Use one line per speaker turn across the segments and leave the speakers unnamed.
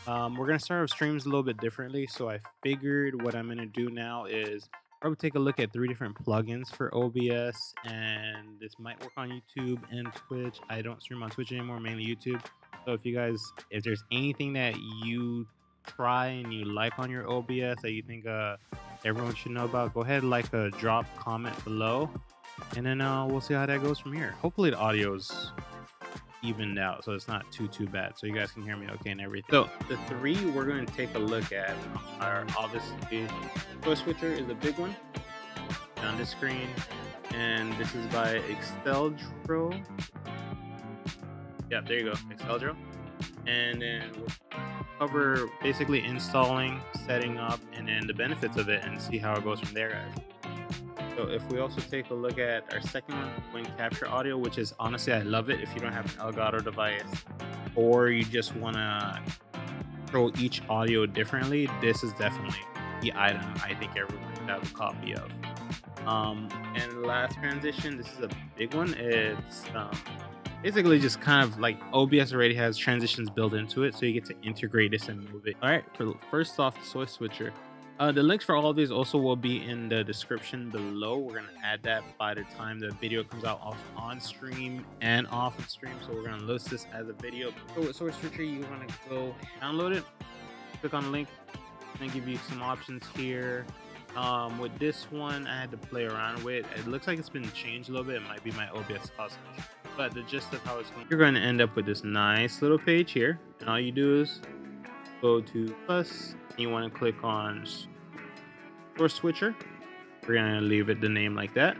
We're gonna start our streams a little bit differently, so I figured what I'm gonna do now is probably take a look at 3 different plugins for OBS, and this might work on YouTube and Twitch. I don't stream on Twitch anymore, mainly YouTube. So if there's anything that you try and you like on your OBS that you think everyone should know about, go ahead and drop comment below, and then we'll see how that goes from here. Hopefully the audio's evened out, so it's not too bad, so you guys can hear me okay and everything. So the 3 we're going to take a look at are obviously Toy Switcher is a big one on the screen, and this is by Exceldro. Yeah, there you go, Exceldro. And then we'll cover basically installing, setting up, and then the benefits of it, and see how it goes from there, guys. So if we also take a look at our second one, when capture audio, which is honestly, I love it if you don't have an Elgato device or you just want to control each audio differently. This is definitely the item I think everyone should have a copy of. And last transition, this is a big one. It's basically just kind of like OBS already has transitions built into it, so you get to integrate this and move it. All right, first off, the Soy Switcher. The links for all of these also will be in the description below. We're going to add that by the time the video comes out off on stream and off of stream. So we're going to list this as a video. So with Source Switcher, you want to go download it, click on the link, and give you some options here. With this one, I had to play around with. It looks like it's been changed a little bit. It might be my OBS cosmetic. But the gist of how it's going, you're going to end up with this nice little page here. And all you do is go to plus. You want to click on Source Switcher. We're going to leave it the name like that.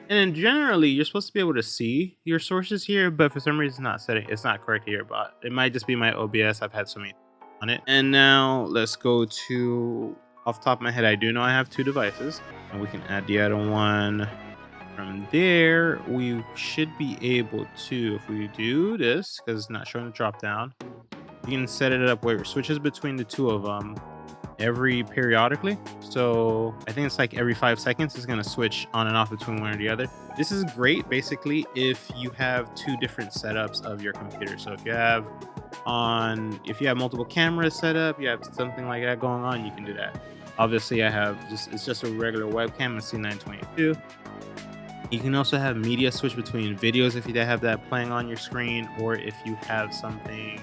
And then generally, you're supposed to be able to see your sources here, but for some reason it's not correct here, but it might just be my OBS. I've had so many on it. And now let's go to, off the top of my head, I do know I have 2 devices, and we can add the other one. From there, we should be able to, if we do this, because it's not showing the drop down, you can set it up where it switches between the 2 of them periodically. So I think it's like every 5 seconds it's going to switch on and off between one or the other. This is great basically if you have 2 different setups of your computer. So if you have multiple cameras set up, you have something like that going on, you can do that. Obviously I have it's just a regular webcam, a C922. You can also have media switch between videos if you have that playing on your screen, or if you have something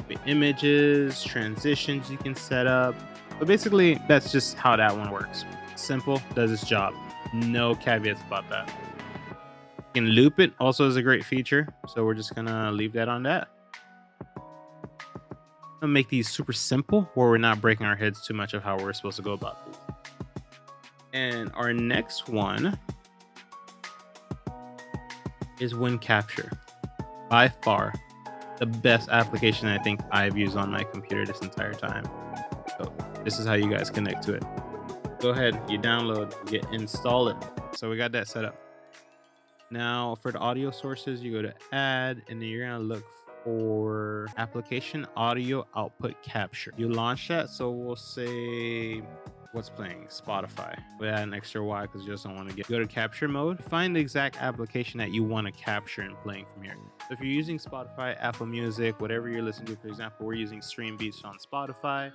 with images, transitions you can set up. But basically, that's just how that one works. Simple, does its job. No caveats about that. You can loop it, also is a great feature. So we're just gonna leave that on that. I'll make these super simple where we're not breaking our heads too much of how we're supposed to go about these. And our next one is Wind Capture. By far, the best application I think I've used on my computer this entire time. So this is how you guys connect to it. Go ahead, you download, you install it. So we got that set up. Now for the audio sources, you go to add, and then you're gonna look for application audio output capture. You launch that, so we'll say what's playing, Spotify. We add an extra Y because you just don't want to go to capture mode. Find the exact application that you want to capture and playing from here. So if you're using Spotify, Apple Music, whatever you're listening to, for example, we're using Stream Beats on Spotify,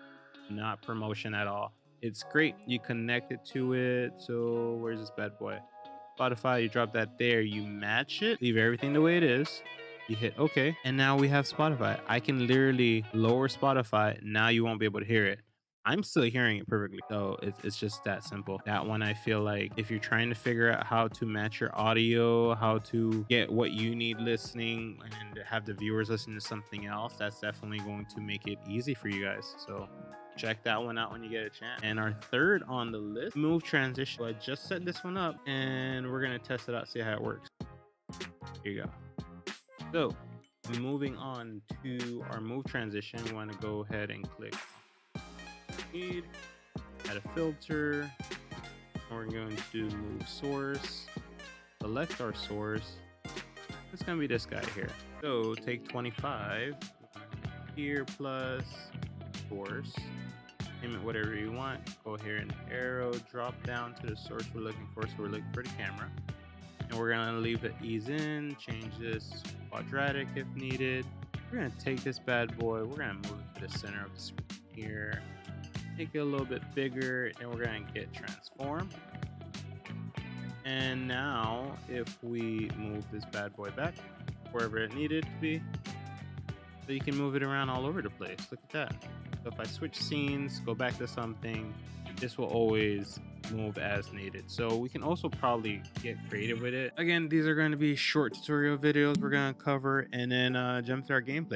not promotion at all. It's great. You connect it to it. So where's this bad boy? Spotify, you drop that there, you match it, leave everything the way it is. You hit OK, and now we have Spotify. I can literally lower Spotify. Now you won't be able to hear it. I'm still hearing it perfectly. So it's just that simple. That one, I feel like if you're trying to figure out how to match your audio, how to get what you need listening and have the viewers listen to something else, that's definitely going to make it easy for you guys. So check that one out when you get a chance. And our third on the list, Move Transition. So I just set this one up and we're going to test it out, see how it works. Here you go. So moving on to our Move Transition, we want to go ahead and click Need, add a filter. We're going to move source, select our source. It's going to be this guy here. So take 25 here plus source, name it whatever you want. Go here and arrow, drop down to the source we're looking for. So we're looking for the camera. And we're going to leave the ease in, change this quadratic if needed. We're gonna take this bad boy, we're gonna move it to the center of the screen here, make it a little bit bigger, and we're gonna get transform. And now if we move this bad boy back wherever it needed to be, so you can move it around all over the place. Look at that. So if I switch scenes, go back to something, this will always move as needed. So we can also probably get creative with it. Again, these are going to be short tutorial videos we're going to cover and then jump to our gameplay.